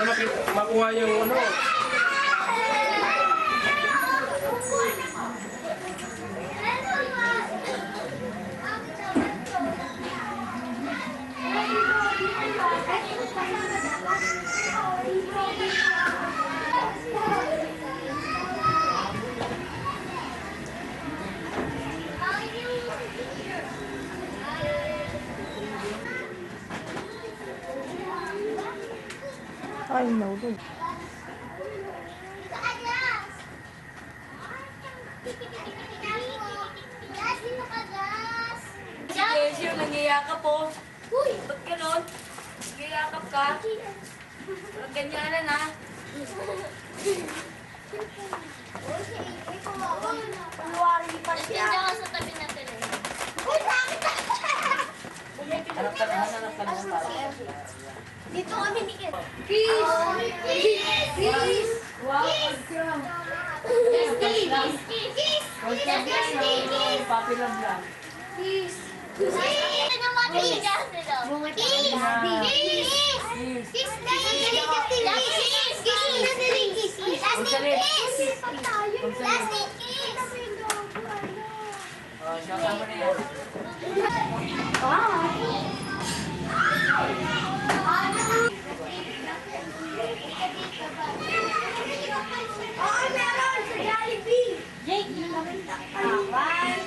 Para makuha yung ano. Ay, no. Yes, yung nangiyakap po. Uy, ba't gano'n? Nangiyakap ka? Ganyanan ha? Paluwari pa siya. Diyan ka sa tabi natin eh. Hanap ka na para. Dito kami ni Ken. Kiss! Kiss! Wow, Kiss! pagkram. Kiss! Kiss! Kiss! Kiss! Papi lang lang. Kiss! Kiss! Ano mga tigas nila? Kiss! Kiss! Kiss! Last kiss! Oh, siya ka mo na yan. Oh, meron sa Jollibee! Jake, yun lang yung takpan.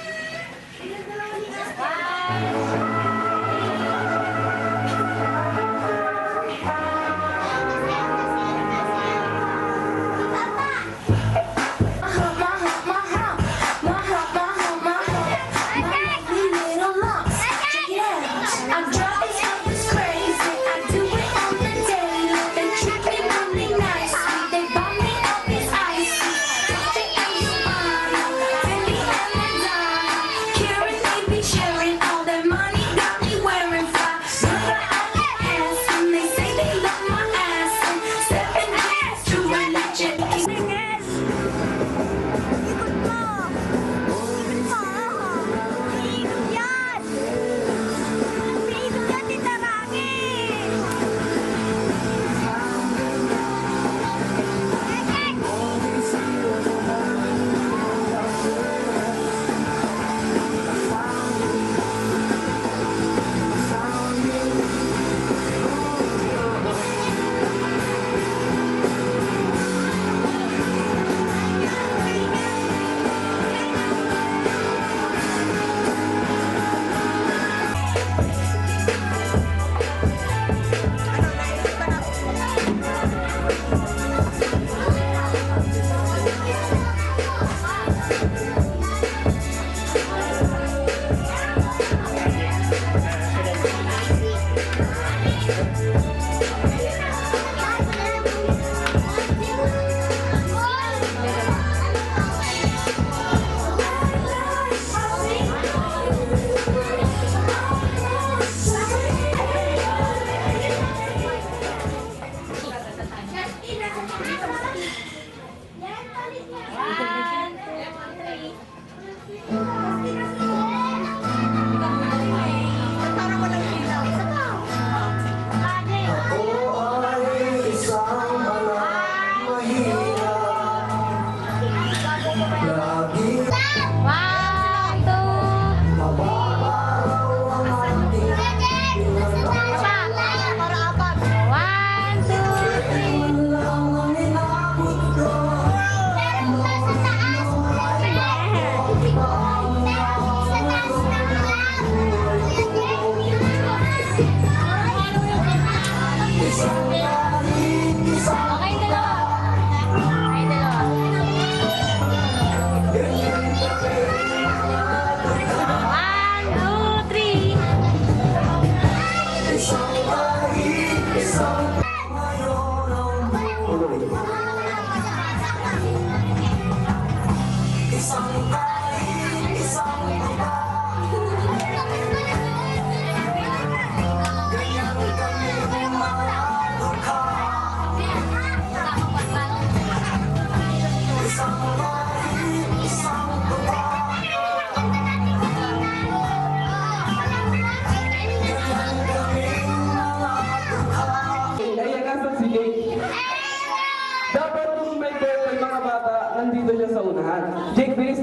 I'm dropping something crazy.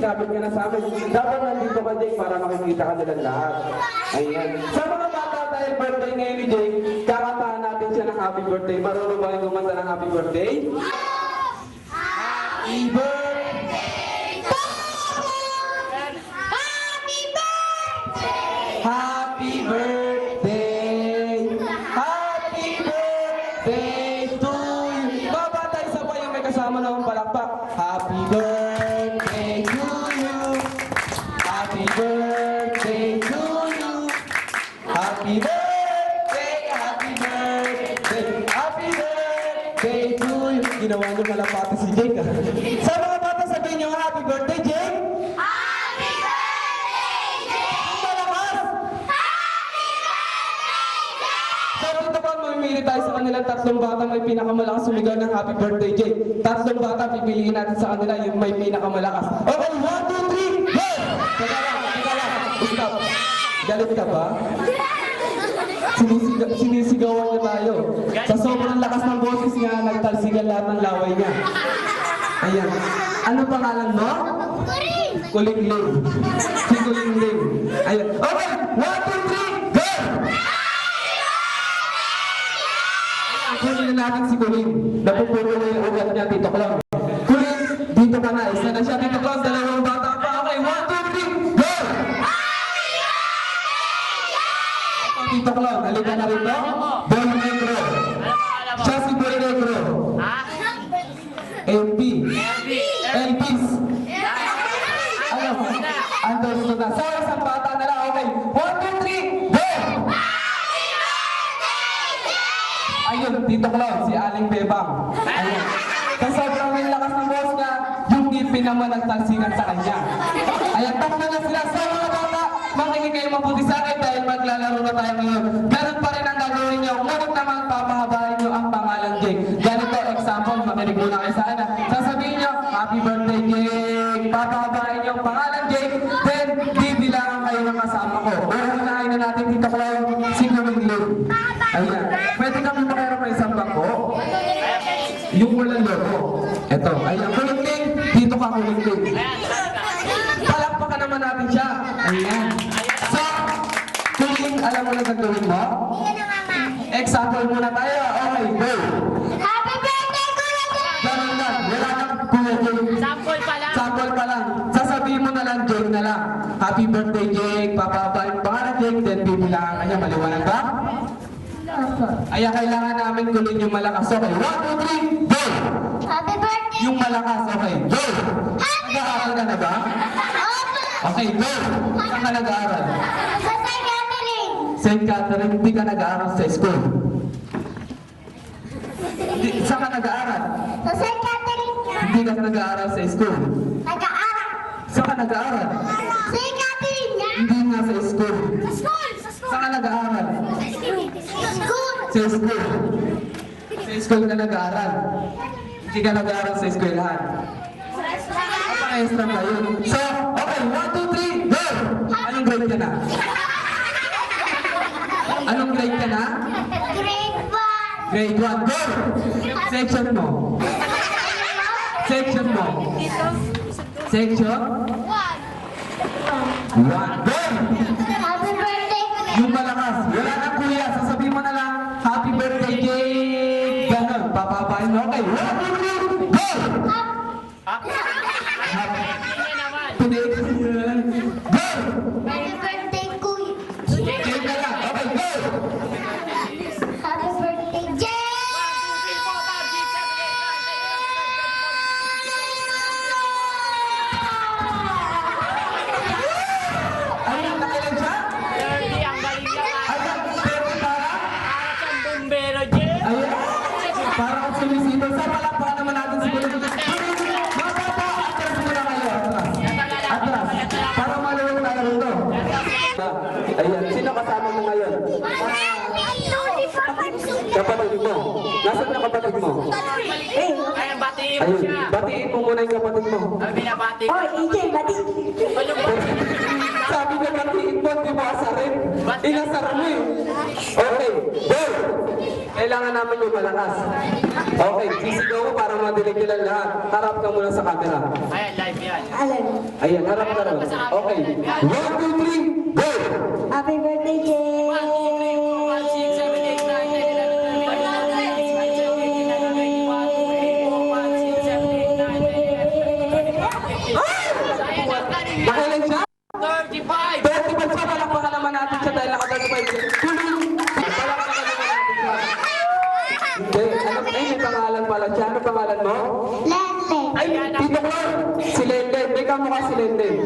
sinabit ka na sa amin. Dapat nandito ka, Jake, para makikita ka nilang lahat. Ayan. Sa mga bata dahil birthday ngayon ni Jake, kakantahan natin siya ng happy birthday. Marunong ba yung kumanta ng happy birthday? Happy birthday! Happy birthday! Happy birthday to you! Babata, isa pa yung may kasama na ang palakpak. Happy birthday to you! Happy birthday to you! Happy birthday! Happy birthday! Happy birthday to you! Ginawa niyo kalapati si Jake, ah. Sa mga bata, sabihin niyo happy birthday, Jake! Happy birthday, Jake! Malakas! Happy birthday, Jake! So dito pa, mamimili tayo sa kanilang tatlong bata may pinakamalakas sumigaw ng happy birthday, Jake. Tatlong bata, pipiliin natin sa kanila yung may pinakamalakas. Okay, 1, 2, 3, go! Teka lang. Stop. Galit ka ba? Sinisigawan niya tayo. Sa sobrang lakas ng boses niya, nagtalsigan lahat ng laway niya. Ayan. Ano pangalan mo? Kulingling. Si Kulingling. Ayan. Okay, 1, 2, 3, go! Kunin na natin si Kuling. Napupuno na yung ugat niya, Tito Clown. Kuling, dito ka na. Isa na siya, Tito Clown. Dalawang bata pa. Okay, 1, 2, 3, go! Tito Clown, halika na rito. Boy Negro. Siya si Boy Negro. LP. Elpis. Ano? Understood na. So, isang bata na lang. Okay, 1, 2, 3, go! Ayun, Tito Clown, si Aling Bebang. Ayun. Sa sobrang may lakas ng boss niya, yung ngipin naman nagtalsingan sa kanya. Ayan, takbo na sila. Sa mga bata, makinig kayo mabuti sa akin dahil maglalaro na tayo ngayon. Ganun pa rin ang gagawin niyo. Ngunit naman, papahabahin niyo ang pangalan, Jake. Ganito, example, makinig muna kayo sa akin. Sasabihin niyo, happy birthday, Jake. Papahabahin niyo ang pangalan, Jake. Then, bibilangan kayo ng kasama ko. Uunahin na natin, Tito Clown, si Kumingling. Ayan. Pwede kami makero ng isang bangko? Yung walang logo. Eto. Ayan. Kulingling. Dito ka, Kulingling. Palakpakan naman natin siya. Ayan. So, Kuling, alam mo na gagawin mo? Example muna tayo. Okay, go. Happy birthday, Kuya Jake! Ganun lang. Wala nang Kuling. Sample pa lang. Sample pa lang. Sasabihin mo na lang, Jake na lang. Happy birthday, Jake. Papabain pa ka na, Jake. Then, bibilangan ka niya. Maliwanag ba? Kaya kailangan namin kulin yung malakas. Okay, 1, 2, 3, go! Happy birthday! Yung malakas, okay, go! Nag-aaral ka na ba? Okay, go! Saan ka nag-aaral? Sa St. Catherine! St. Catherine, hindi ka nag-aaral sa school. Saan ka nag-aaral? Sa St. Catherine! Hindi ka nag-aaral sa school. Nag-aaral! Saan ka nag-aaral? St. Catherine nga! Hindi nga sa school. Sa school! Sa school! Saan ka nag-aaral? Sa school! Sa school. Sa school ka nag-aaral. Hindi ka nag-aaral sa eskwelahan. Extra pa yun. So, okay, 1, 2, 3, go! Anong grade ka na? Anong grade ka na? Grade 1! Grade 1, go! Section mo. Section mo. Section? 1, 1! go! Happy birthday, Kuya Yung malakas. Wala na kuya. Sasabihin mo na lang, happy birthday, Jake! Ganon. Papapain mo. Okay, 1, 2, 3, go! Tunig. Go! Happy birthday, Kuya! Jake na lang. Okay, go! Happy birthday, Jake! Ayun, nakilan siya? Dirty, ang galing niya. Ayun, pero para? Para siyang bumbero, Jay. Ayun. Para kung sumisipol. Sa palakpakan naman natin si Kuya. Mga bata, atras muna kayo. Atras. Para maluwag tayo rito. Ayan, sino kasama mo ngayon? Kapatid mo. Nasaan na kapatid mo? Ay, batiin mo Ayun, siya. batiin mo muna yung kapatid mo. Ay, binabati. Hoy, EJ, bati! Ano ba? Sabi niya batiin mo, di mo asarin. Inasar mo eh. Okay, go! Kailangan namin yung malakas. Okay, sisigaw mo para madinig nila lahat. Harap ka muna sa camera. Ayan, live yan. Alam. Ayan, harap ka rin. Okay. 1, 2, 3, go! Happy birthday, Jay! Nakailan siya? 35! 35 siya, palakpakan naman natin siya dahil naka-35 siya. Palakpakan naman natin siya. Hindi, may pangalan pala siya. Ano pangalan mo? Lente. Ay, Tito Clon! Si Lenden. May kamukha si Lenden.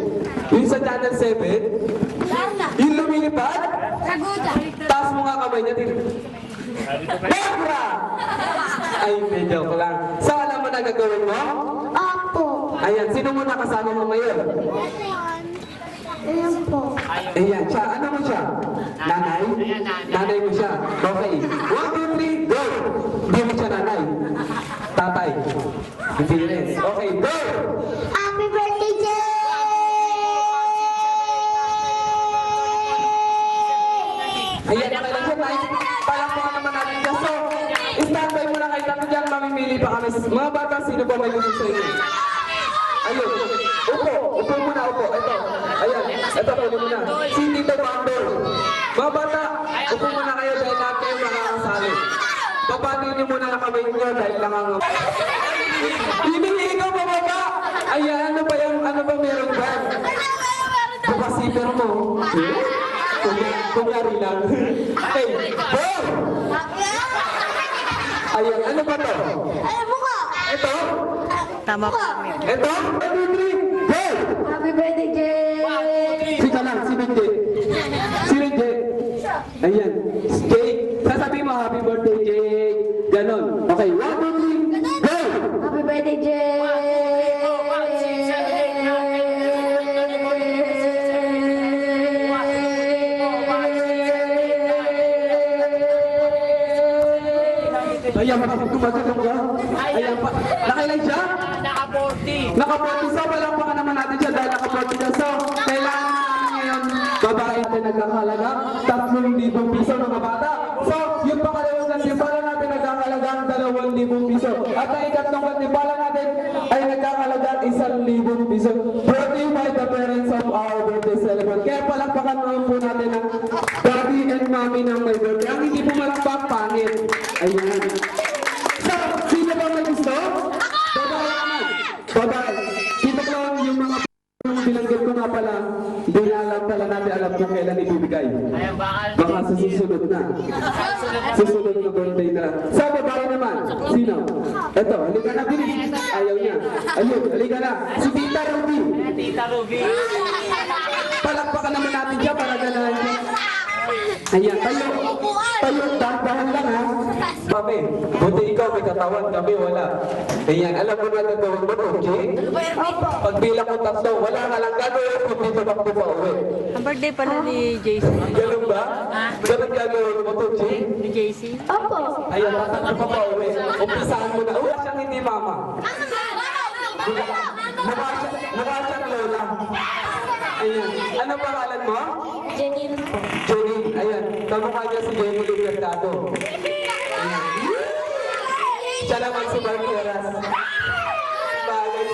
Yung sa Channel 7, Lana. yung lumilipad, Kaguda. taas mo nga kamay niya. Nebra! Ay, hindi, joke lang. So, alam mo na gagawin mo? Opo. Ayan, sino muna kasama mo ngayon? Ayan po. Ayan, siya. Ano mo siya? Nanay? Nanay mo siya. Okay. 1, 2, 3, go! Hindi mo siya nanay. Tatay. Hindi rin. Okay, go! Happy birthday, Jay! Ayan, nakailan siya, Nay. Palakpakan naman natin siya. So, standby mo na kayo. Tatlo dyan, mamimili pa kami. Mga bata, sino ba may gusto sa inyo? Ayun. Upo. Upo muna, upo. Ito. Ayan. Ito, pwede mo na. Si Tito Bandol. Mga bata, upo muna kayo dahil lahat kayo makakasali. Papanin niyo muna ang kamay niyo dahil lang Hinihingaw pa baba! Ayan, ano ba yan? Ano ba meron ba? Kapasiper mo. Kunyari lang. Okay. Boom! Ayan, ano ba to? Alam mo ko. Ito? Tama po. Ito? 1, 2, 3, go! Happy birthday, Jay! Sika lang, si Benje. Si Benje. Ayan. Jake, sasabihin mo, happy birthday, Jake. Ganon. Okay, 1, 2, 3, go! Happy birthday, Jay! Ayan, gumagano'n ka. Ayan pa. Nakailan siya? Naka-40! Naka-40 so, palakpakan naman natin siya dahil naka-40 siya. So, kailangan namin ngayon, babae na nagkakalaga, 3,000 piso mga bata. So, yung pangalawang gantimpala natin nagkakalaga 2,000 piso. At ang ikatlong gantimpala natin ay nagkakalaga 1,000 piso. Brought to you by the parents of our birthday celebrant. Kaya palakpakan naman po natin ang daddy and mommy ng may birthday. Ang hindi po malakpak, pangit. Ayan. So, sino ba may gusto? Babae naman. Babae. Dito ko lang yung mga binanggit ko nga pala, hindi na alam pala natin alam kung kailan ibibigay. Ayan, bakal. Baka sa susunod na. Susunod na birthday na. Sa babae naman, sino? Eto, halika na, bilis. Ayaw niya. Ayun, halika na. Si Tita Ruby. Tita Ruby. Palakpakan naman natin siya para ganahan niya. Ayan, tayo. Tayo, dahan lang ha. Kami, buti ikaw may katawan, kami wala. Ayan, alam mo na gagawin mo to, Jay? Pagbilang ko tatlo, wala ka lang gagawin kung dito ba pa uwi. Ang birthday pala ni JC. Ganun ba? Ganun gagawin mo to, Jay? Ni JC? Opo. Ayan, tatatlo pa pa uwi. Umpisahan mo na. Wala siyang hindi mama. Mukha siyang lola. Ayan. Ano pangalan mo? Janine po. Jenny. Ayan. Kamukha niya si Jenny Libertado. Ayan. Siya naman si Barqueras. Bagay.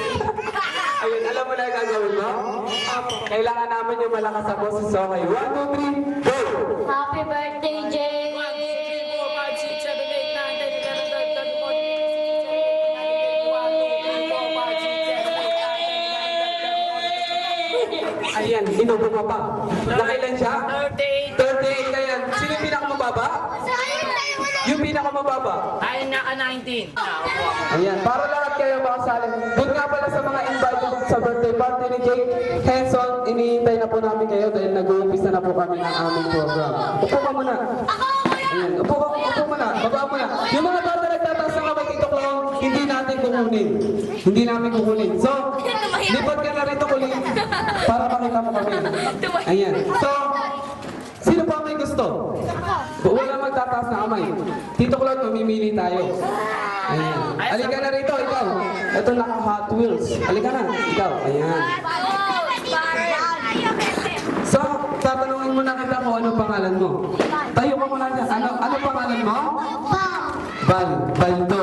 Ayun, alam mo na yung gagawin mo? Kailangan namin yung malakas sa boses. Okay, 1, 2, 3, go! Happy birthday, Jay! Ayan, inubo pa. Nakailan siya? 38! 38 na yan. Sino yung pinakamababa? Yung pinakamababa. Ay, naka-19! Ayan, para lahat kayo makasali. Doon nga pala sa mga invited sa birthday party ni Jake Henson, iniintay na po namin kayo dahil nag-uumpisa na po kami ng aming program. Upo ka muna. Ayan, upo muna. Baba muna. Yung mga bata nagtataas ng kamay Tito Clown, hindi natin kukunin. Hindi namin kukunin. So, lipat ka na rito kulit para makita mo kami. Ayan. So, sino pa may gusto? Wala magtataas na kamay. Tito Clown, mamimili tayo. Ayan. Halika na rito, ikaw. Ito naka-Hot Wheels. Halika na, ikaw. Ayan. So, tatanungin mo na kita kung ano pangalan mo. Tayo ka muna dyan. Ano pangalan mo? Baldo.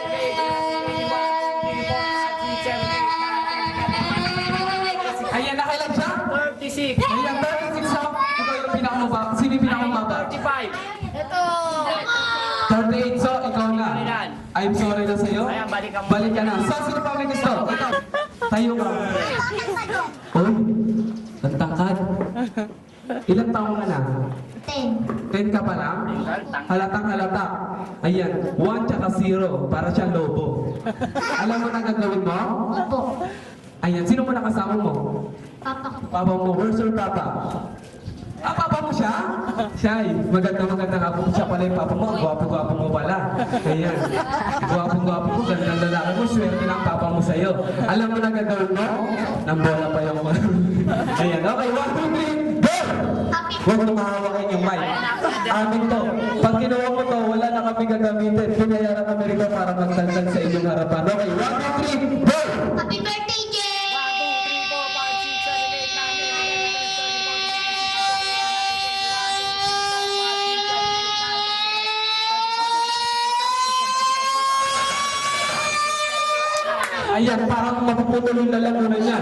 Ayan, nakailan siya? 36. Ayan, 36 siya. Ikaw yung pinakamababa. Sino yung pinakamababa? 35. Ito. 38, so ikaw na. I'm sorry na sa'yo. Ayan, balikan mo. Balik ka na. So, sino pa may gusto? Ikaw. Tayo ka. Uy, ang tangkad. Ilang taong ka na? 10 ka pa lang? Halatang halata. Ayan, 1 tsaka 0. Para siyang lobo. Alam mo na gagawin mo? Opo. Ayan, sino mo nakasama mo? Papa ko. Papa mo, where's your papa? Ah, papa mo siya? Siya maganda nga po siya pala yung papa mo. Gwapo-gwapo mo pala. Ayan. Gwapo-gwapo mo, ganda ng lalaki mo. Swerte ng papa mo sa'yo. Alam mo na gagawin mo? Nang bola pa yung Ayan, okay. 1, 2, 3, go! Huwag mo mahawakin yung mic. Amin to. Pag kinuha mo to, wala na kami gagamitin. Pinayaran kami rito para magdagdag sa inyong harapan. Okay, 1, 2, 3, go! Happy birthday, Jay! 1, 2, 3, 4, 5, 6, 7, 8, 9, 10, 11, 12, 13, 14, 15, 16, 17, 18, 19, 20, 21, 22, 23, 24, 25, 26, 27, 28, 29, 30. Ayan, parang mapuputol yung lalamunan niya.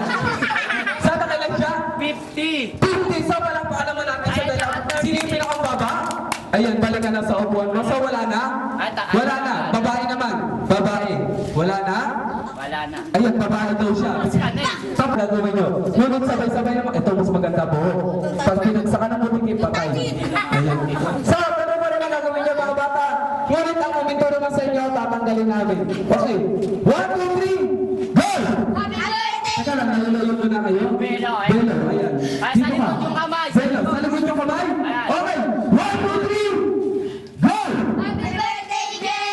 Saan nakailan siya? 50. 50. So, palakpakan naman natin sa dalawa. Sino yung pinakababa? Ayan, balik ka na sa upuan mo. So, wala na? Wala na. Babae naman. Babae. Wala na? Wala na. Ayan, babae daw siya. Stop, gagawin nyo. Ngunit sabay-sabay naman. Ito, mas maganda po. Pag pinagsakan ng putik, patay. Ayan. So, ano ba naman gagawin nyo mga bata? Ngunit ang uminto naman sa inyo, tatanggalin namin. Okay. 1, 2, 3, go! Happy birthday! Teka lang, nalalayo mo na kayo? Belo, eh. Belo, ayan. Ay, Dito sa ka. likod yung kamay. Belo, sa likod yung kamay? Ayan. Okay. 1, 2, 3, go! Happy birthday, Jay!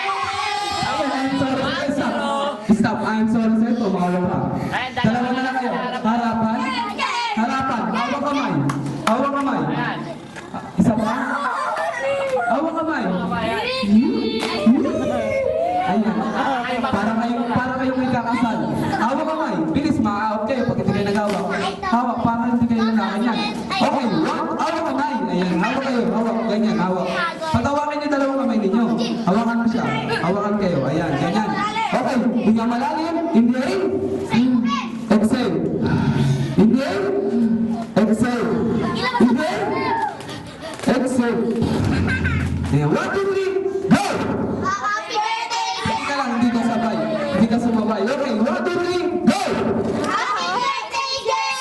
I'm sorry. Stop. I'm sorry sir. Tumawag ka. Ayan, Dalawa na lang kayo. Harapan. Harapan. Hawak kamay. Hawak kamay. Ayan. Isa pa? Hawak kamay. Ayan. Para kayong may kakasal. Hawak kamay. Bilis, ma-out kayo pag hindi kayo nag-hawak. Hawak, para hindi kayo nakakanyan. Okay, hawak kamay. Ayan, hawak kayo. Hawak, ganyan, hawak. Patawakin niyo dalawang kamay ninyo. Hawakan mo siya. Hawakan kayo. Ayan, ganyan. Okay, hinga malalim. Inhale. Exhale. Inhale. Exhale. Inhale. Exhale. Ayan, 1, 2, 3, go! Happy birthday, Hindi ka lang, hindi ka sabay. Hindi ka sumabay. Okay, 1, 2, 3, go! Happy birthday, Jay!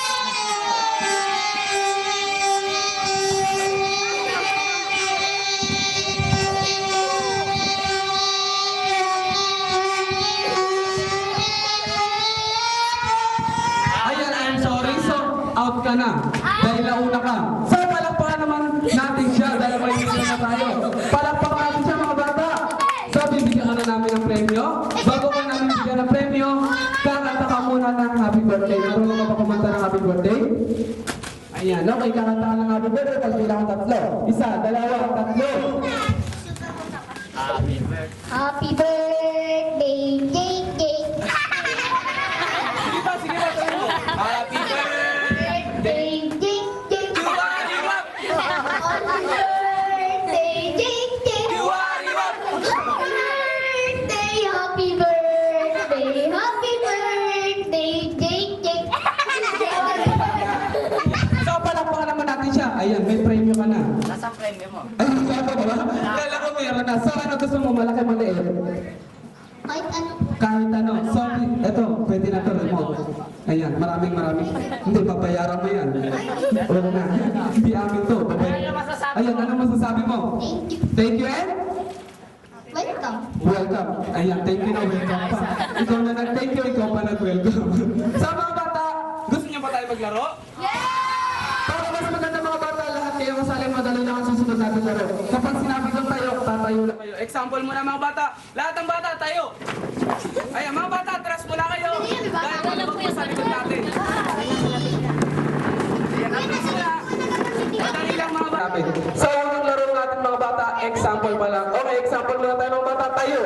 out ka na. Dahil nauna ka. So, palakpakan naman natin siya dahil may mission na tayo. Palakpakan natin siya mga bata. So, bibigyan ka na namin ng premyo. Bago ka namin bigyan ng premyo, kakanta ka muna ng happy birthday. Marunong ka ba kumanta ng happy birthday? Ayan, okay, kakanta ka ng happy birthday. Pag bilang tatlo. Isa, dalawa, tatlo. Happy birthday. Happy birthday, JJ. Sige pa, tayo mo. Happy birthday. JJ. Wariwap! Happy birthday, JJ. Wariwap! Happy birthday, happy birthday, JJ. So, palakpakan naman natin siya. Ayan, may premyo ka na. Nasaan premyo mo? Ay, wala pa ba? Kala ko meron na. So, ano gusto mo? Malaki, maliit? Kahit ano po. Kahit ano. So, eto, pwede na to remote. Ayan, maraming. Hindi, babayaran mo yan. Wala na. Hindi amin to. Ayan, ano masasabi mo? Thank you. Thank you, and Welcome. welcome. Ayan, thank you na welcome pa. Ikaw na nag-thank you, ikaw pa nag-welcome. Sa mga bata, gusto niyo ba tayo maglaro? Para mas maganda mga bata, lahat kayo kasali madali lang ang susunod natin laro. Kapag sinabi ko tayo, tatayo na kayo. Example muna mga bata. Lahat ng bata, tayo. Ayan, mga bata, atras muna kayo. Dahil malabag po sa likod natin. Ayan, atras muna. Madali lang mga bata. So, yung laro natin mga bata, example pa lang. Okay, example muna tayo mga bata, tayo.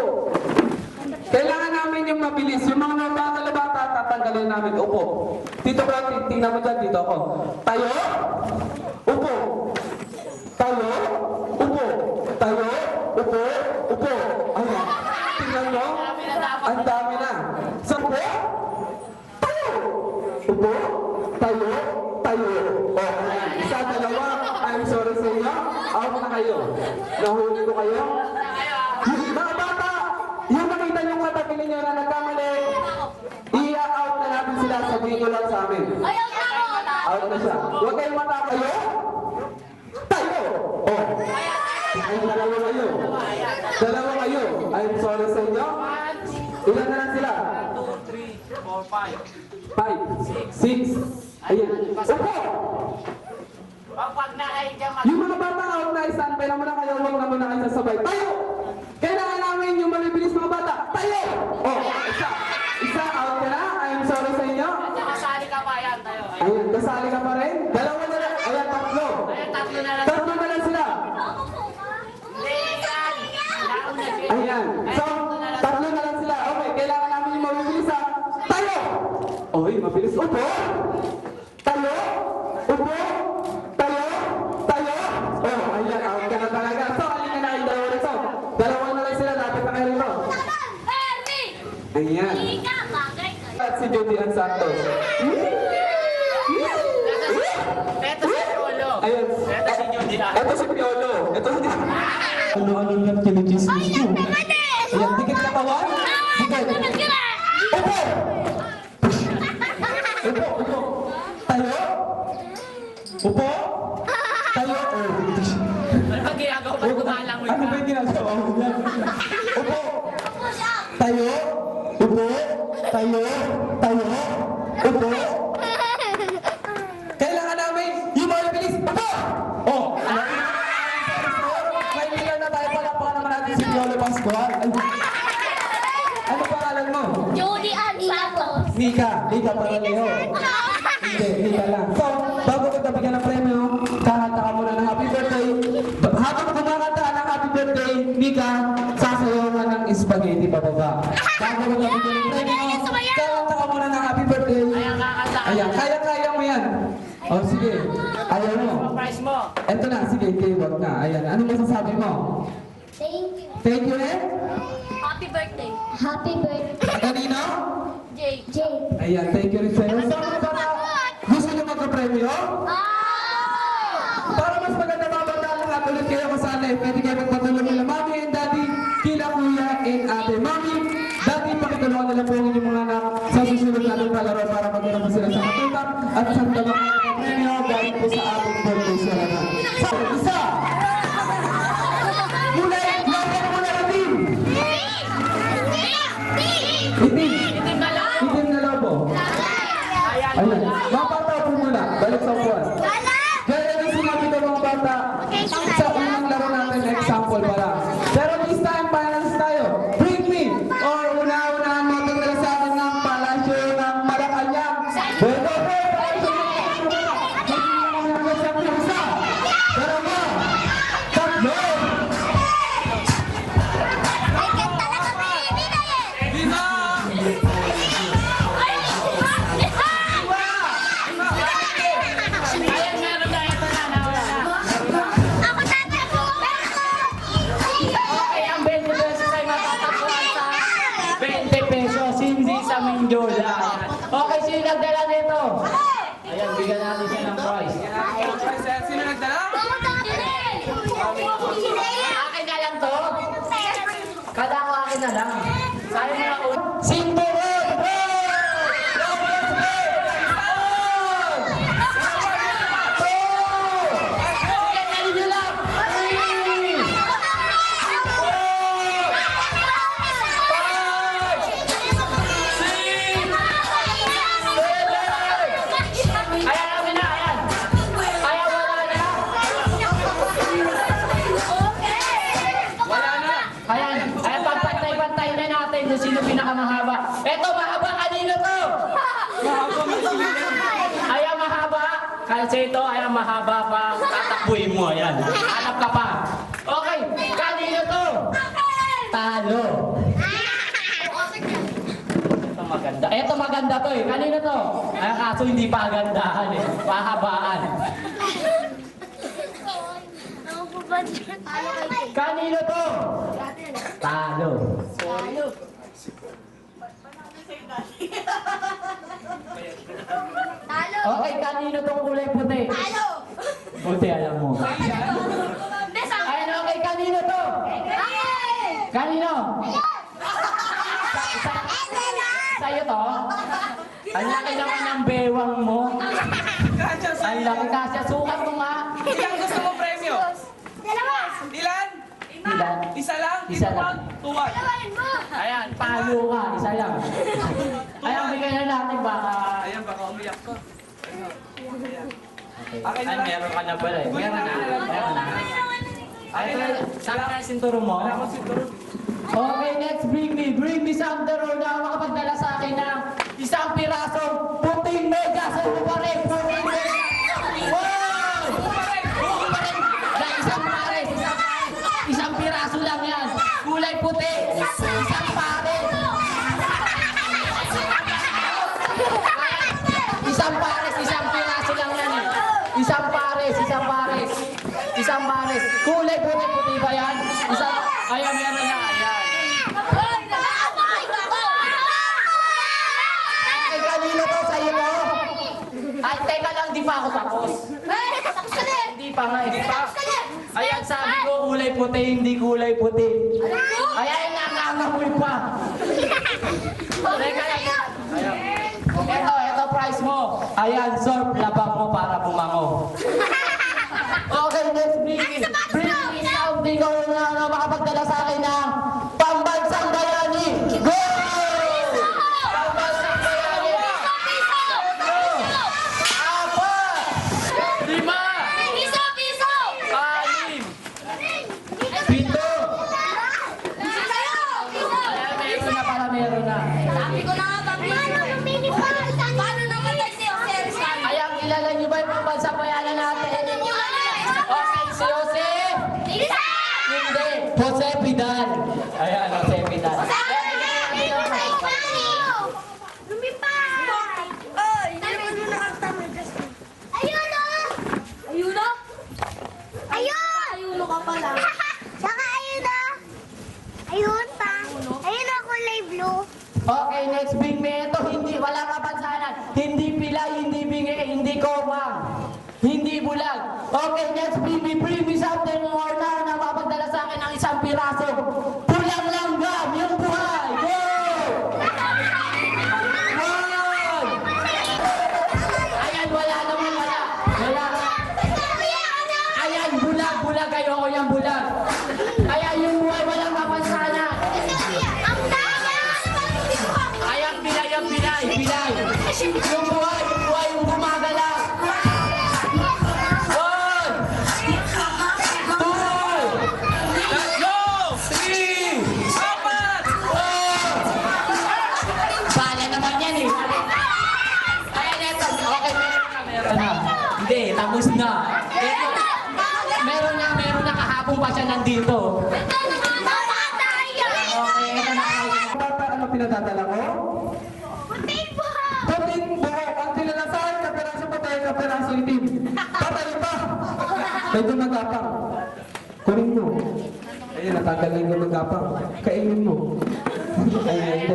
Kailangan namin yung mabilis. Yung mga bata na bata, tatanggalin namin. Upo. Dito ko, tingnan mo dyan, dito ako. Tayo. Upo. Tayo. Upo. Tayo. Upo. Upo. Ayan. Tingnan mo. Ang dami na. So, upo. Tayo. Upo. Tayo. Tayo. O, isa, dalawa. I'm sorry sa inyo. Out na kayo. Nahuli ko kayo. Mga bata, yung nakita niyong katabi ninyo na nagkamali, i-out na natin sila, sabihin nyo lang sa amin. Out na siya. Huwag kayong mata kayo. Tayo! Oh. Ay, dalawa kayo. Dalawa kayo. I'm sorry sa inyo. Ilan na lang sila? 2, 3, 4, 5. 5, 6. Ayan. Upo! Pag na kayo dyan, Yung mga bata out na isan, pera muna kayo, huwag na muna kayo sasabay. Tayo! Kailangan namin yung mabibilis mga bata. Tayo! Oh, isa out ka na. I'm sorry sa inyo. kasali ka pa yan tayo. Ayan, kasali ka pa rin. Dalawa na lang. Ayan, tatlo. Ayun, tatlo na lang. Tatlo na lang sila. Hindi yan. Nauna din. Ayan. So, tatlo na lang sila. Okay, kailangan namin yung mabibilis ha. Tayo! Oy, mabilis. Upo! Tayo! Upo! Tayo! Tayo! Oh, ayan, out ka na talaga. So, alin na kayo dalawa rito. Dalawa na lang sila. Dapat na kayo rito. Ayan. At si Judy Ann Santos. Ito si Piolo. Ayun. Ito si Judy Ann. Ito si Piolo. Ito si... Ano-ano lang kinikismis ko. Ayan, dikit na kawan. Dikit. Upo! Upo, upo. Tayo? Upo? Tayo? Ano ba ginagawa? Ba't kumalangoy Ano ka? ba yung ginagawa mo yan? Upo! Tayo? Upo? Tayo? Tayo? Upo? Kailangan namin yung mga bilis. Upo! Oh! May bilan na tayo pala. Baka naman natin si Piolo Pascual. Ay. Ano pangalan mo? Judy Ann Santos. Nika. Nika para Leo. Hindi, Nika lang. So, bago kita bigyan ng premyo, kakanta ka muna ng happy birthday. Habang kumakanta ka ng happy birthday, Nika, sasayaw ka ng spaghetti pababa. Bago kita bigyan ng premyo, kakanta ka muna ng happy birthday. Ayan, kaya-kaya mo yan. O, sige. Ayaw mo. Price mo. Eto na, sige, keyboard na. Ayan, ano masasabi mo? Thank you. Thank you, eh? Happy birthday. Happy birthday. Kanino? Jay. Jay. Ayan, thank you rin sa'yo. So, mga bata, gusto niyo magka-premyo? Para mas maganda mga bata, lahat ulit kayo kasali. Pwede kayo magpatulong nila mami and daddy, kila kuya and ate. Mami, daddy, pakitulungan nila po ang inyong mga anak sa susunod natin palaro para magkaroon po sila sa matutak at sa tamang mga premyo dahil po sa ating birthday sila na. So, isa! Mula, laban muna na team! Itim! Itim na lobo. Ayan. Ayun, mga bata po muna. Balik sa upuan. Gala! Gaya ng sinabi ko mga bata, sa unang laro natin, example pa lang. Pero this time, finals tayo. Bring me! Or una-unahan mo tungkol sa akin ng palasyo ng Malacanang. Bueno po! Pero mo! Tatlo! Ay, kaya talaga baby na yan! Lima! Ayan, meron na. Ito na, nawala na. Ako tatapo! Okay, ang 20 pesos ay matatagpuan sa 20 pesos, hindi sa Mindiola. Ayan. Okay, sino nagdala nito? Ayan, bigyan natin siya ng prize. Sino nagdala? Akin na lang to? Kada ko akin na lang. Sayang na ako. Sinturon! Ayan, amin na, ayan. Ayan, wala na. Wala na! Ayan, ayan, pagpantay-pantay na natin kung sino pinakamahaba. Eto, mahaba, kanino to? Ayan, mahaba. Kasi ito, ayan, mahaba pa. Tatakbuhin mo, ayan. Hanap ka pa. Okay, kanino to? Talo. Ito maganda. Ito maganda to eh. Kanino to? Ayan, kaso hindi pa agandahan eh. Pahabaan. Kanino to? Talo. Talo! Okay, kanino tong kulay puti? Talo! Buti alam mo. Hindi, sa akin! Ayun, okay, kanino to? Akin! Kanino? Sa'yo to? Ang laki naman ng bewang mo. Ang laki kasi. Sukat mo nga. Ilang gusto mo premyo? Dalawa! Ilan? Ilan? Isa lang? Isa lang. Tuwan. Dalawain mo! Ayan, palo ka. Isa lang. Ayan, bigyan na natin baka... Ayan, baka umiyak ko. Ay, meron ka na pala eh. Meron na. Meron na. Ay, saan ka sinturo mo? Wala akong siguro. Okay, next, bring me some taro na makapagdala sa akin ng isang pirasong puting mega sa uparin. Puting mega. Wow! Uparin. Na isang pares. Isang piraso lang yan. Kulay puti. Isang pares. Isang pares, isang piraso lang yan eh. Isang pares. Isang pares. Kulay puti ba yan? Isang, ayan, meron na. Ayan. Ay, kanino to? Sa'yo to? Ay, teka lang, di pa ako tapos. Hindi pa nga, hindi pa. Ayan, sabi ko, kulay puti, hindi kulay puti. Ayan, nangangamoy pa. Teka lang. Ayan. Ito, price mo. Ayan, sorb, labang mo para bumango. Okay, let's bring me something na makapagdala sa akin ng pambansang bayani. Go! Pambansang bayani. Apat! Lima! Anim! Pito! Ayan, meron na para meron na. Sabi ko na nga, paano namatay si Jose Rizal? Ayan, kilala niyo ba yung pambansang bayani natin? Okay, si Jose? Hindi, Jose Vidal. Ayan, Jose Vidal. Ayun ka pala. Saka ayun na. Ayun pa. Ayun na kulay blue. Okay, next big me. Ito, hindi, wala kapansanan. Hindi pilay, hindi bingi, hindi komang. Hindi bulag. Okay, next big me something more na mapagdala sa akin ng isang piraso. Pulang langgam, yung buhay. Go! One! Ayan, wala naman, wala. Wala. Ayan, bulag, ayoko yung bulag. Ayan, yung buhay, walang kapansanan. Ang dami! Ayan, pilay. Yung buhay, yung gumagalaw. Hindi, tapos na. Meron na kahapon pa siya nandito. Okay, ito na. Bata, ano pinadadala ko? Puting buhok, ang tinalasahan, kapiraso patay, kapiraso itim. Patay pa! May gumagapang. Kunin mo. Ayun, natanggalin yung gumagapang. Kainin mo. Ayan, hindi.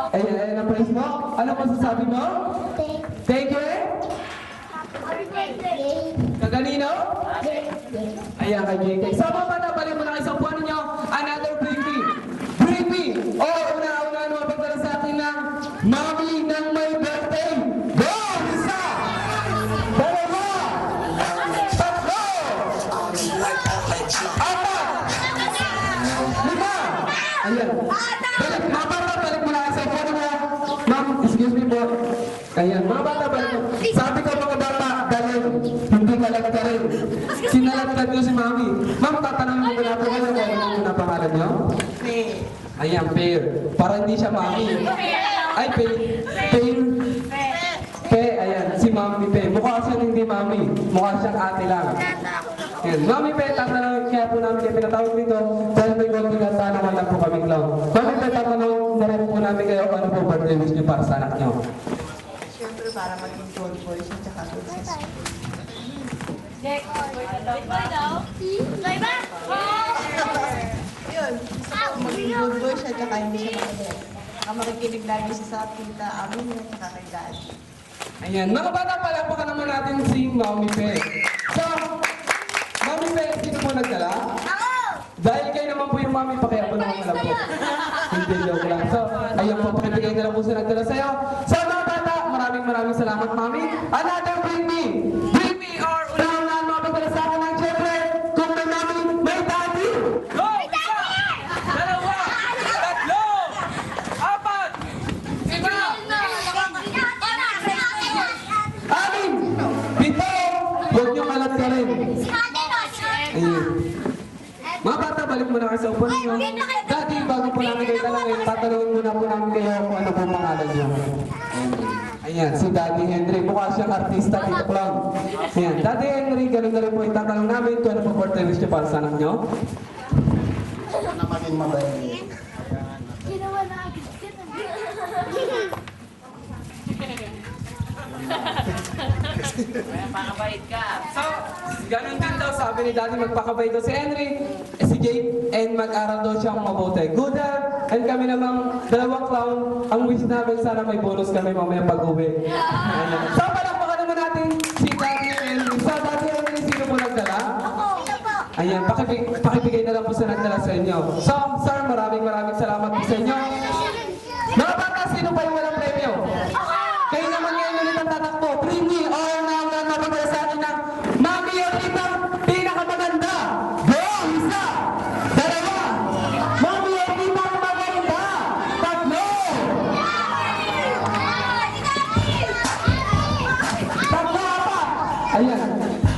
Ayan, ang price mo. Ano masasabi mo? Thank you eh. Kaganino? Ayan, kay JK. So, mga bata, balik mo na kayo sa buwan ninyo. Another bring me. Bring me! O, una-una, mapagdala sa akin ng Mami ng may birthday. Go! Isa! Dalawa! Tatlo! Apat! Lima! Ayan. Balik, mga bata, balik mo na kayo sa buwan mo. Ma'am, excuse me po. Ayan, mga bata, balik mo. Sabi ko mga bata, dahil hindi kalat ka rin. Sinalatkat niyo si Mami. Ma'am, tatanungin mo na po kayo kung ano na pangalan niyo? Ayan, Pear. Para hindi siya Mami. Ay, Pear. Pear. Pe, ayan, si Mami Pe. Mukha siyang hindi Mami. Mukha siyang ate lang. Ayan, Mami Pe, tatanungin kaya po namin kayo pinatawag dito dahil may konting tanungan lang po kami clown. Mami Pe, tatanungin na rin po namin kayo kung ano po birthday wish niyo para sa anak niyo. Siyempre, para maging good boy siya, tsaka good sister. Yun, gusto ko maging good boy siya, tsaka hindi siya makinig. Saka makikinig lagi siya sa tita, amin niya, tsaka kay dad. Ayan, mga bata, palakpakan naman natin si Mami Pe. So, Mami Pe, sino po nagdala? Dahil kayo naman po yung Mami, pakiapo naman alam po. Hindi, joke lang. So, ayun po, pakibigay na lang po sa nagdala sa'yo. So, mga bata, maraming salamat, Mami. Another bring me or unahan mapagdala sa akin ng children. Kung may Mami, may Daddy. Go! Isa! Dalawa! Tatlo! Apat! Lima! Amin! Pito! Huwag niyo kalat ka rin. Ayun. Mga bata, balik mo na kayo sa upuan niyo. Dati, bago po namin kayo talangin, tatanungin muna po namin kayo kung ano po pangalan niyo. Ayan, si Daddy Henry. Mukha siyang artista dito clown. Ayan, Daddy Henry, ganun na rin po itatanong namin kung ano po birthday wish niyo para sa anak niyo. na maging mabait. Ginawa na agad ka na. Pakabait ka. So, ganun din daw sabi ni Daddy, magpakabay daw si Henry, si Jake, and mag-aral daw siyang mabuti. Good health, and kami namang dalawang clown, ang wish namin sana may bonus kami mamaya pag-uwi. Ayan. So, palakpakan naman natin si Daddy Henry. So, Daddy Henry, sino po nagdala? Ayan, pakibigay na lang po sa nagdala sa inyo. So, sir, maraming salamat po sa inyo. Mga bata, sino pa yung walang premyo? Kayo naman ngayon ulit ang tatakbo. Bring me or na mapagdala sa akin ng Mami o Titang pinakamaganda. Go! Isa! Dalawa! Mami o Titang maganda! Tatlo! Tatlo pa! Ayan,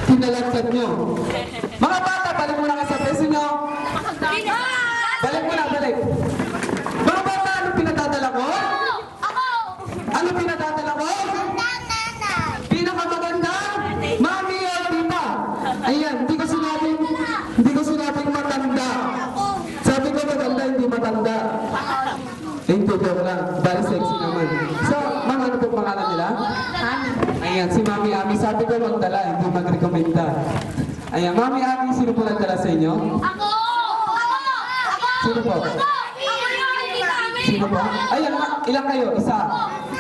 kinalagkat nyo. Mga bata, balik mo na kayo sa peso nyo. Balik mo na, balik. Mga bata, ano pinatadala ko? Ano pinatadala ko? Pinakamaganda? Mami o Tita? Ayan, hindi ko sinabing matanda. Sabi ko maganda, hindi matanda. Hindi, joke lang. Very sexy naman. So, ma'am, ano po pangalan nila? Ayan, si Mami Ami. Sabi ko magdala, hindi magrekomenda. Ayan, Mami Ami, sino po nagdala sa inyo? Sino po? Sino po? Ayan, ilang kayo? Isa,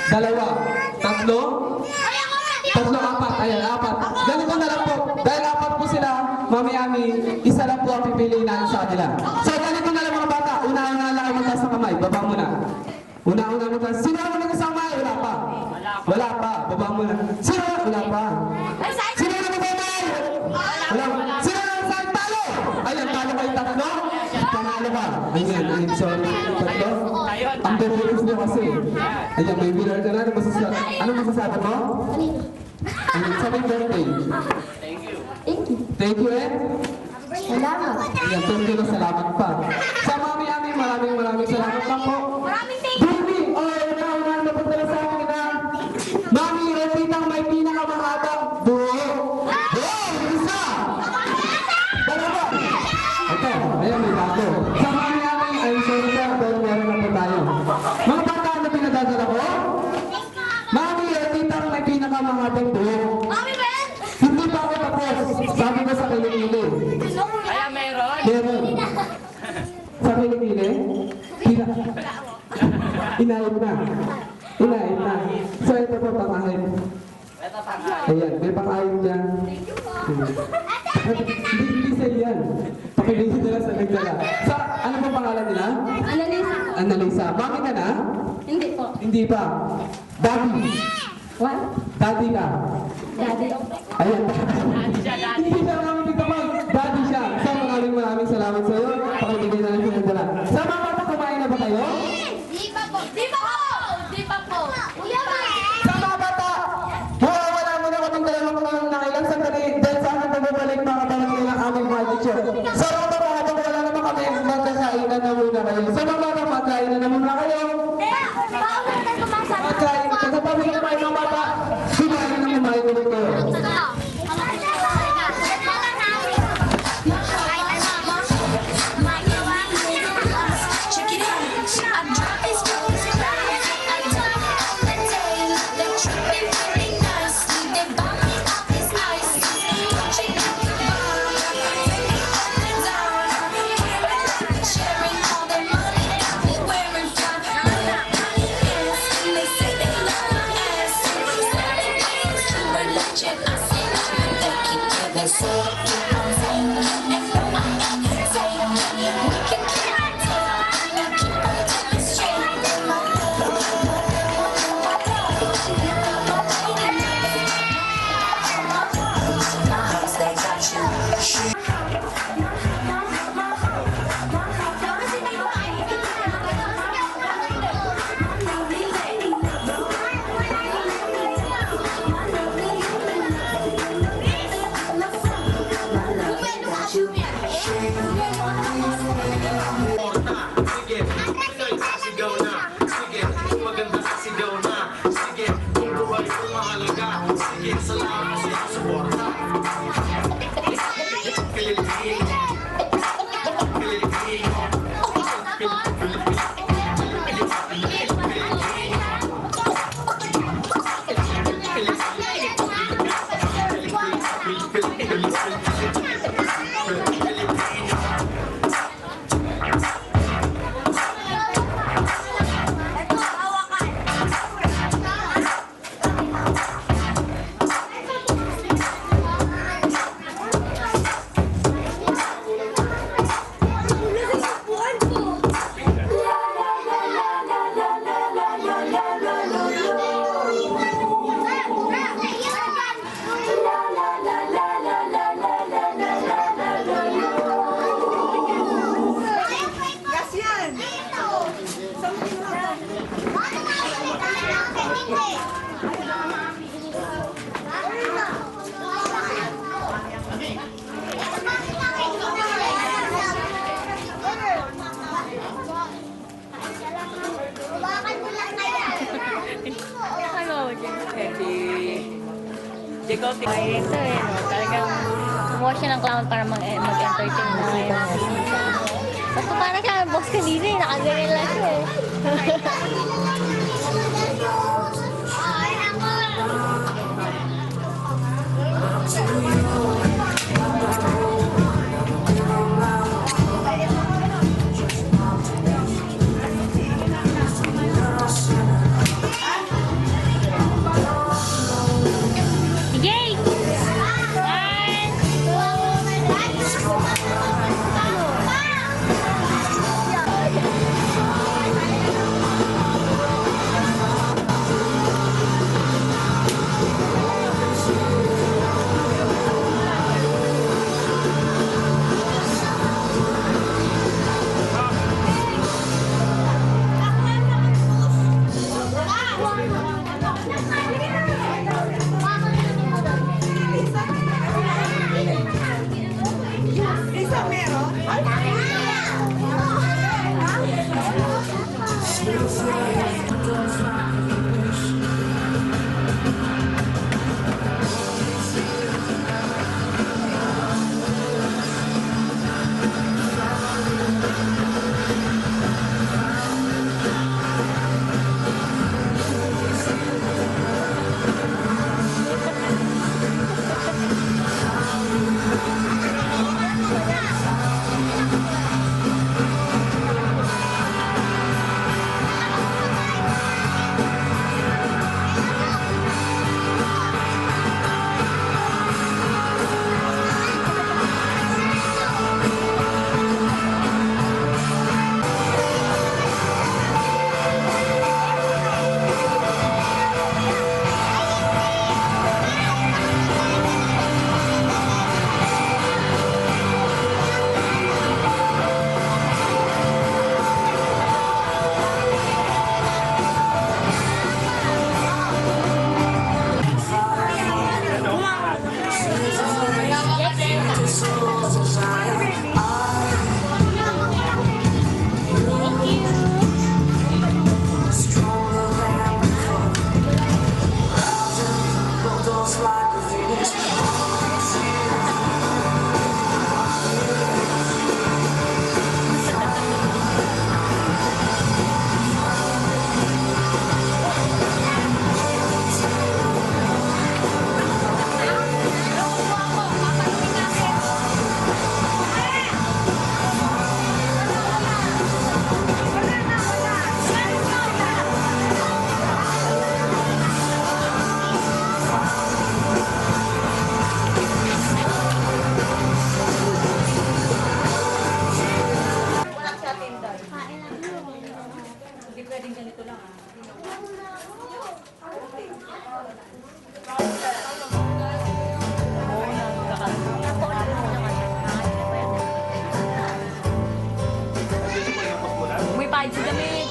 dalawa, tatlo? Tatlo, apat. Ayan, apat. Ganito na lang po. Dahil apat po sila, Mami Ami, isa lang po ang pipiliin natin sa kanila. So, ganito na lang mga bata. Una-una lang kayo magtaas ng kamay. Baba muna. Una-una magtaas. Sino ang mga kasama? Wala pa. Wala pa. Baba muna. Sino? Wala pa. Sino ang nagmamay? Wala pa. Sino ang saan talo? Ayan, talo kayo tatlo. Panalo ka. Ayan, sorry. Tatlo. Ang benefice niyo kasi. Ayan, may winner ka na. Ano masasabi mo? Ayan, sabi birthday. Thank you, eh. Salamat. Ayan, thank you na salamat pa. Sa Mami Ami, maraming salamat pa po. Bring me or na napagdala sa akin na Mami, Titang may pinakamahabang buhok. ang ating buhok. Mami Ben! Hindi pa ako tapos. Sabi ko sa kilikili. Kaya meron. Meron. Sa kilikili? Inahit na. Inahit na. So ito po pangahit. Ito tanga. Ayan, may pangahit dyan. Hindi sa yan. Pakilingin nila sa nagdala. Sa, ano po pangalan nila? Annalisa. Annalisa. Bakit ka na? Hindi po. Hindi pa. Daddy. What? Daddy ka. Daddy. Ayan. Siya dati. Hindi siya namin dito mag. Daddy siya. So maraming salamat sa iyo. Pakibigay na lang siya ng dala. Sa mga bata, kumain na ba kayo? Di pa po. Di pa po. Di pa po. Kuya ba? Sa mga bata, wala muna kaming dalawang mga nakailang sandali. Dahil sa akin nagbabalik mga barangay ng aming mga teacher. Sa mga bata, habang wala naman kami, magkakainan na muna kayo. Sa mga bata, magkainan na muna kayo. Paano tayo kumasama? Magkain. Pagkatapos na kumain ng bata, kumain na kumain ulit kayo. Check it out. I drop these moves right. I done all the day. They're tripping very nicely. They bought me off this ice. Watching the bar, taking them down. Sharing all their money. They're wearing fly. And they say they love my ass. Selling things to religion. I say no. They keep giving. So keep on saying. And no, I ain't saying. We can keep on telling. Now keep on telling straight. They got you. Sige, sigaw na. Sige, maganda sigaw na. Sige, kung buhay ko mahalaga. Sige, salamat sa suporta. Pilipino. Jigote. Ay, ito eh, no? Talagang kumuha siya ng clown para mag-entertain na ngayon. Basta parang siya, boss kanina eh, nakaganyan lang siya eh. Yay! One, two, May pahid sa damit.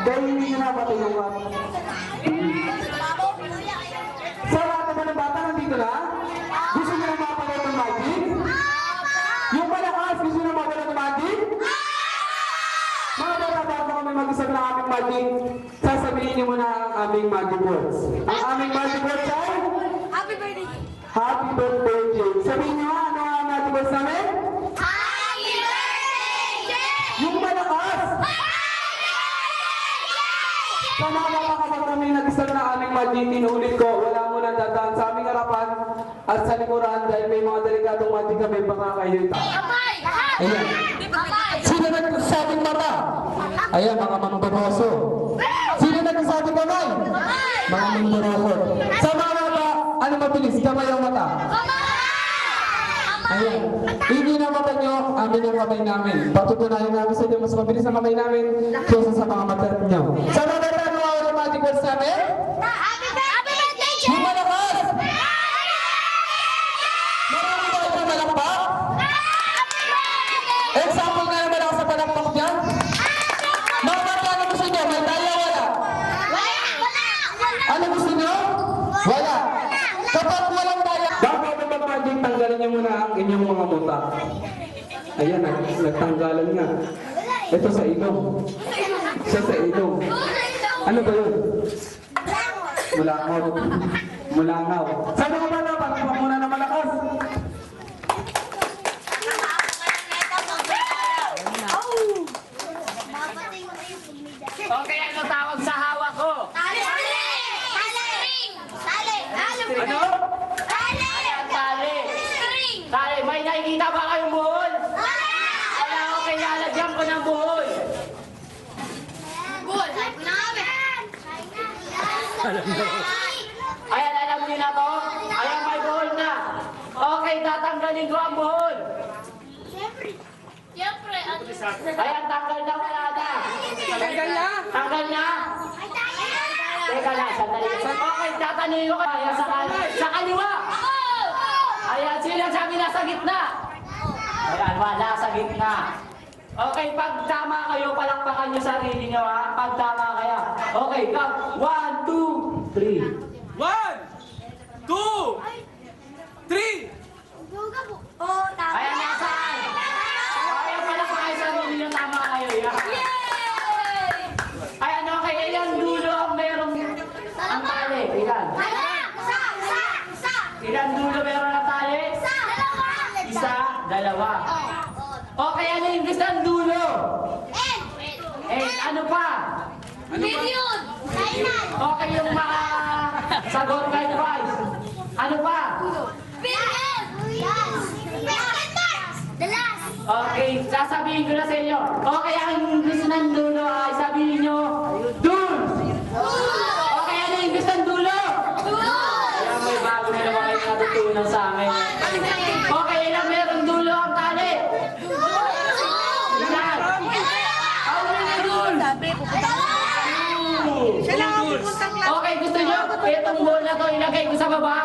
Dahil hindi nyo napatulungan. Sa lahat naman ng bata nandito na? Gusto nyo na mapanood ng magic? Yung malakas, gusto nyo na mapanood ng magic? Mga bata, bago kami mag-isap ng aming magic, sasabihin nyo muna ang aming magic words. Ang aming magic words ay? Happy birthday! Happy birthday, Jake. Sabihin nyo ano ang magic words namin? Happy birthday! Yung malakas! Sa mga bata kapag kami nag-isap ng aming magic, inuulit ko, wala mo nang dadaan sa aming harapan at sa likuran dahil may mga delikatong magic kami, baka kayo ito. Ayan. Sino nagkasabing mata? Ayan, mga mambaboso. Sino nagkasabing kamay? Mga mambaboso. Sa mga bata, ano mabilis? Kamay ang mata? Ayan. Hindi na mata nyo, amin ang kamay namin. Patutunayan namin sa inyo, mas mabilis ang kamay namin kaysa sa mga mata nyo. Sa mga bata, ano ang magic words namin? Happy birthday! Yung malakas! Marami ba ito malakpak? Example nga yung malakas sa palakpak dyan? Mga bata, ano gusto nyo? May tayo wala? Ano gusto nyo? Wala. Kapag walang tayo, bago ito mag-magic, tanggalin nyo muna ang inyong mga muta. Ayan, nagtanggalan nga. Ito sa ilong. Siya sa ilong. Ano ba yun? Mulangaw. Mulangaw. Sa mga bata, pagpapag muna na malakas. Okay, ano tawag sa hawak ko? Tali! Ano? Ayan, tali. Tali, may nakikita ba kayong buhol? Kaya ako kailalagyan ko ng buhol. Ayan, alam niyo na to? Ayan, may buhol na. Okay, tatanggalin ko ang buhol. Ayan, tanggal na, wala na. Tanggal na. Tanggal na? Teka lang, sandali. Okay, tatanungin ko kayo sa kaliwa. Ayan, sino sabi nasa gitna? Ayan, wala sa gitna. Okay, pag tama kayo, palakpakan nyo sarili nyo ha. Pag tama kayo. Okay, count. 1, 2, 3. 1, 2, 3. Ayan, nasaan? Ayan, palakpakan sarili nyo, tama kayo. Yeah. Ayan, okay, ilang dulo ang merong ang tali. Ilan? Dalawa. Okay, ano yung gusto ng dulo? Ano pa? Million! Final! Okay, yung mga sagot kay prize. Ano pa? Billion! Yes! The last! Okay, sasabihin ko na sa inyo. Okay, ang gusto ng dulo ay sabihin nyo, dun! Okay, ano yung gusto ng dulo? Kaya may bago na naman kayo natutunan sa amin. Okay, ilang merong dulo ang tali? Ilan? How many dun? Siya lang ang pupuntang lang. Okay, gusto nyo? Itong bowl na to ilagay ko sa baba?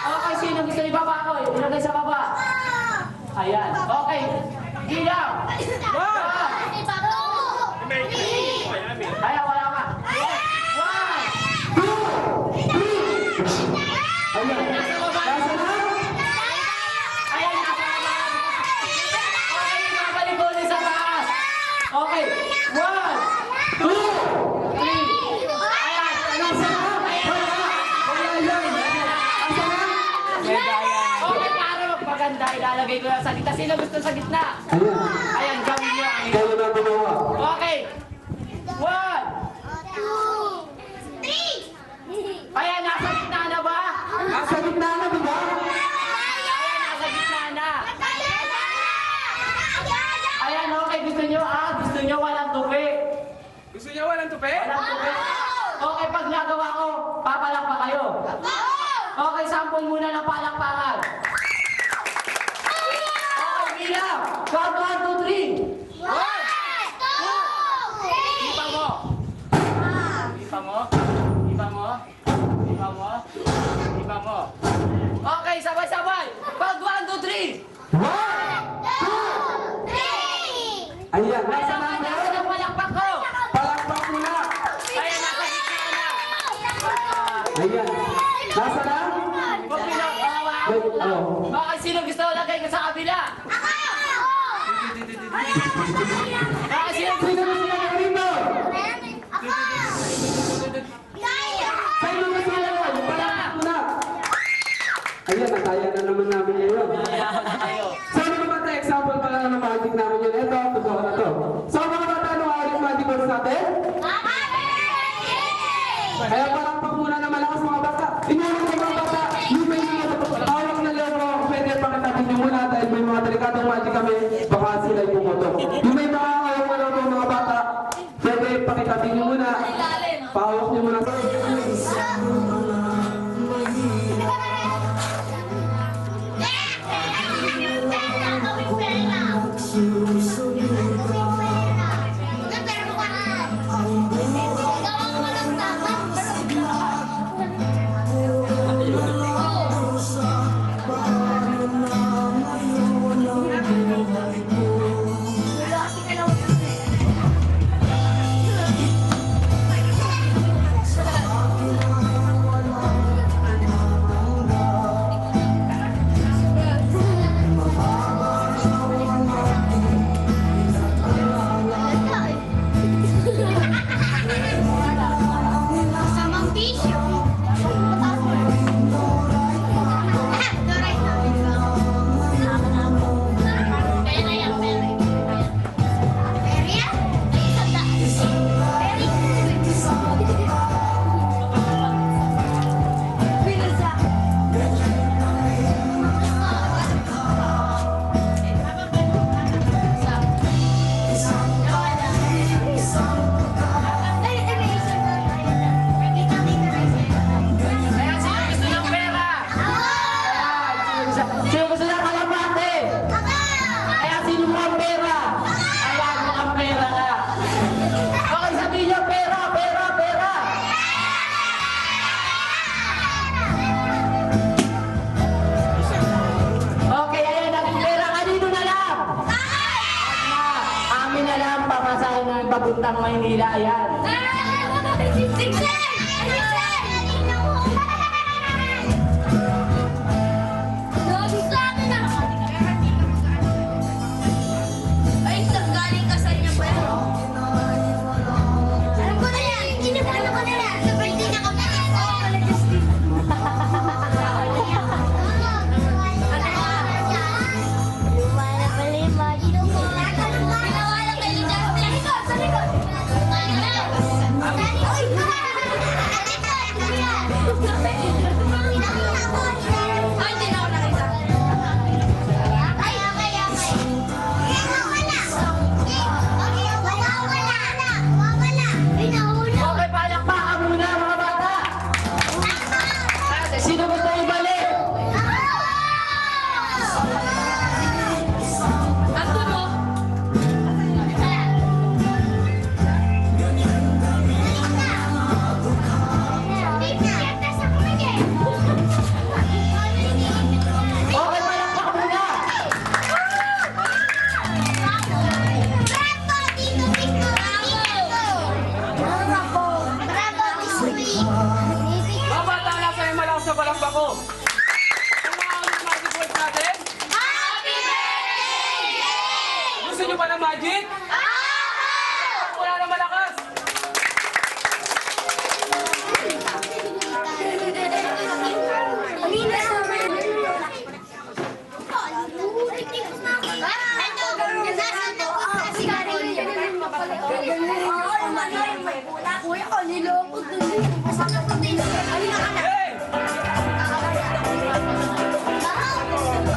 Okay, sino gusto ibaba ko? Ilagay sa baba. Ayan. Okay. Gilaw. Ayan, wala ka. 1, 2, 3. Ayan. Nasa baba. Nasa na? Ayan, nasa baba. Okay, babalik ko ulit sa taas. Okay. 1, 2, 3. Ayan. Nasa na? Wala yan. Nasa na? Okay, para magpaganda, ilalagay ko lang sa gitna. Sino gusto sa gitna? Ayan. Ayan, gawin niyo ang Kayo na gumawa. Okay. 1. Ayan, nasa gitna na ba? Nasa gitna na, di ba? Ayan, nasa gitna na. Ayan, okay. Gusto nyo walang tupi. Gusto niya walang tupi? Walang tupi. Okay, pag nagawa ko, papalak pa kayo. Okay, sample muna ng palakpakan. Okay, bilang. Count 1, 2, 3. Ipa mo. Ipa mo. Ipa mo. Ipa mo. Ipa mo. Okay, sabay-sabay. Count 1, 2, 3. Ayan. Nasa ng palakpak ko. Palakpak mo na. Ayan, nasa gitna na. Ayan. Nasa na? Huwag pinakawa. Okay, sino gusto lagay ko sa kabila? Okay, sino gusto Sino gusto niya rito? Sino gusto niya naman? Palakpak mo na. Ayan, nataya na naman namin ngayon. So, mga bata, example pa lang ng magic namin yun. Ito, totoo na to. So, mga bata, ano ang arithmetic words natin? Kaya palakpak muna na malakas mga bata. Inulit ko mga bata, yung may mga hawak na laro, pwede pakitatin nyo muna dahil may mga delikatong magic kami, baka sila'y pumoto. Yung may mga hawak na laro mga bata, pwede pakitatin nyo muna, pahawak nyo muna. Ayan, sino gusto ng pera? Sino gusto ng kalapate? Ayan, sino mo ang pera? Ayan, mo ang pera na. Okay, sabihin nyo, pera, pera, pera. Okay, ayan, naging pera. Kanino na lang? Amin na lang, papasahin namin papuntang Maynila. Ayan. Ay, galing ka sa inyo pa yan. Alam ko na yan. Alam ko na yan. Sa birthday niya kami. Oo, wala Justin. Ay, hindi na ako nakita. Ay, okay. Wala. Ay, nahula. Okay, palakpakan muna mga bata. Sino gusto ibalik? Ang tulo. Okay, palakpakan muna. Mga bata, nasa yung malakas na palakpak ko. Kung mga magic words natin, gusto nyo ba ng magic? Wala na malakas. Kuya ko, niloko dun. Masakit na din. Halika ka na. Hey!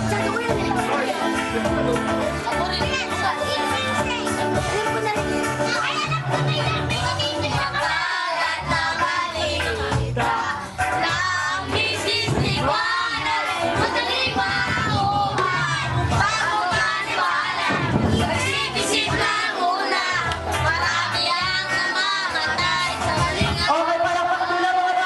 Sabi ko yun eh. Ako rin. Okay, palakpakan muna mga bata.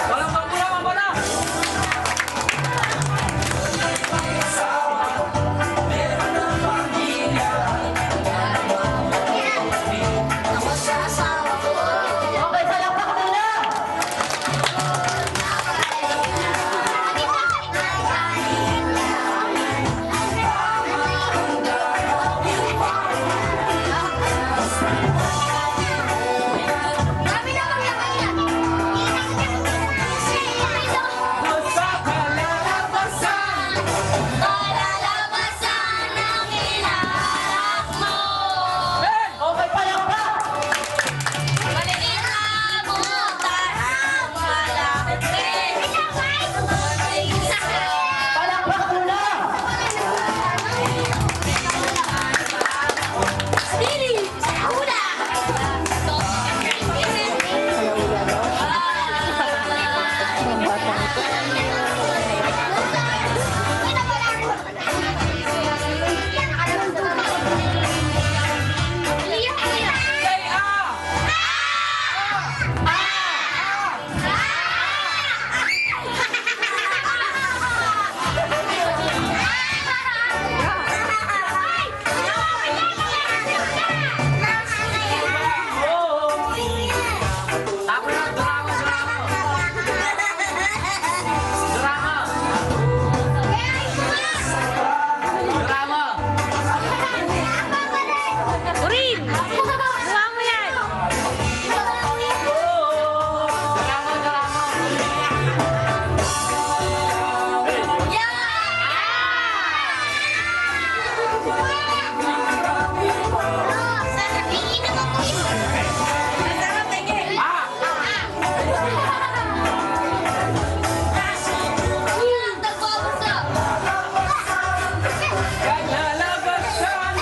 Palakpak mo na, mga bata. Okay, palakpakan muna. Sa kalalabasan. Hey! Okay, palakpak. Palakpak muna. Say ah! Ako na, drama. Drama. Urin! Gawa mo yan! Kalalabasan.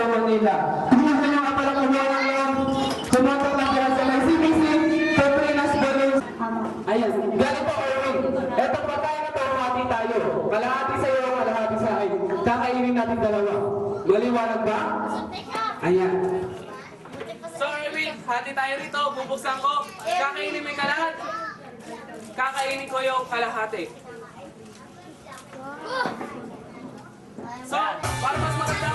Manila. Kumusta nyo nga pala kumuha ng loan? Kumontak lang kaya sa may CBC, Pepinas Balloons. Ayan, ganito Erwin. Eto pagkain na to, hati tayo. Kalahati sa'yo, kalahati sa akin. Kakainin natin dalawa. Maliwanag ba? Ayan. So, Erwin, hati tayo rito. Bubuksan ko. Kakainin mo yung kalahat. Kakainin ko yung kalahati. So, para mas maganda.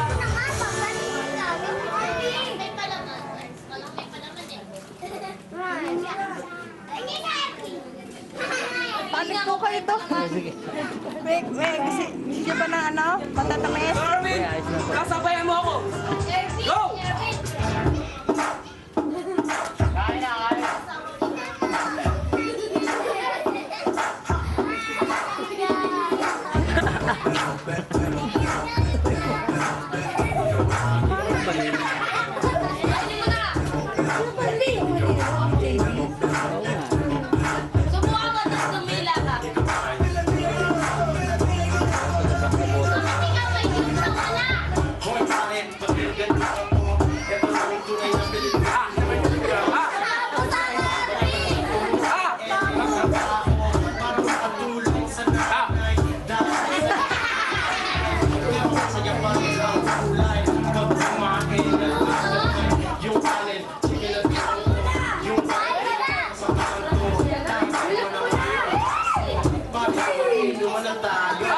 Panik ko kayo to. May, gusto nyo ba ng ano? Matatamis? So, Erwin, kasabayan mo ako. Go! Subukan mo tapos tumila ka. Hoy, pare, pagkirgan ako. Ito na rin tunay na Pilipino. Para makatulong sa nanay. Dahil sa yaman ang kulay. Pag kumain yung talent, sige lang yung talent sa kanto. Tayo na bakit inuman na tayo?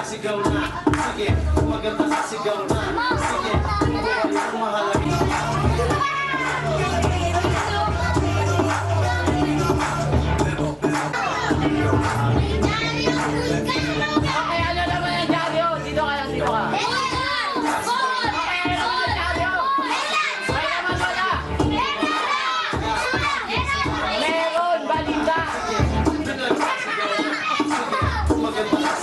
Sigaw na, sige, maganda sa sigaw na, sige, buhay ang mahalaga. Okay, ano naman yan, Dario? Dito ka lang, dito ka. Meron, balita.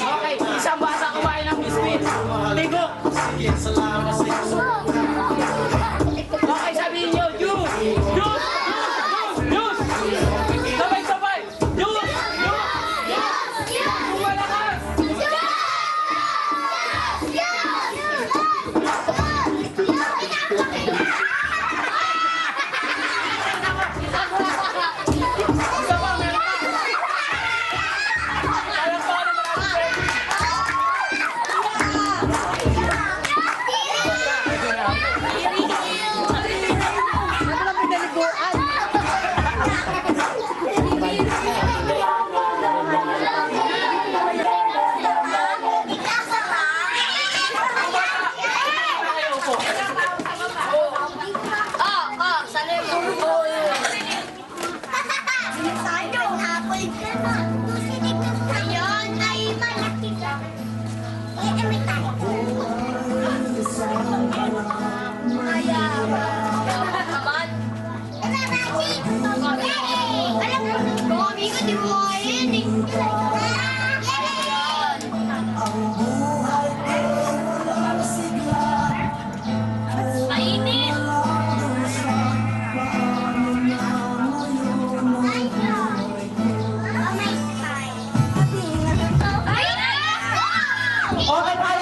Okay, isang bata kumain ng biscuit. Tigo. Sige, salamat sa iyo. Okay, sabihin nyo, juice! Juice! Juice! Juice! Sabay-sabay! Juice! Juice! Kumalakas! Isa pa, meron pa! Alam ko ano marami. Ano lang pinaliguan? Sana yung Ngayon ay malaki ka. May tayo. naman. Alam mo, mami ko, di mo kaya yan eh. Mainit. Okay,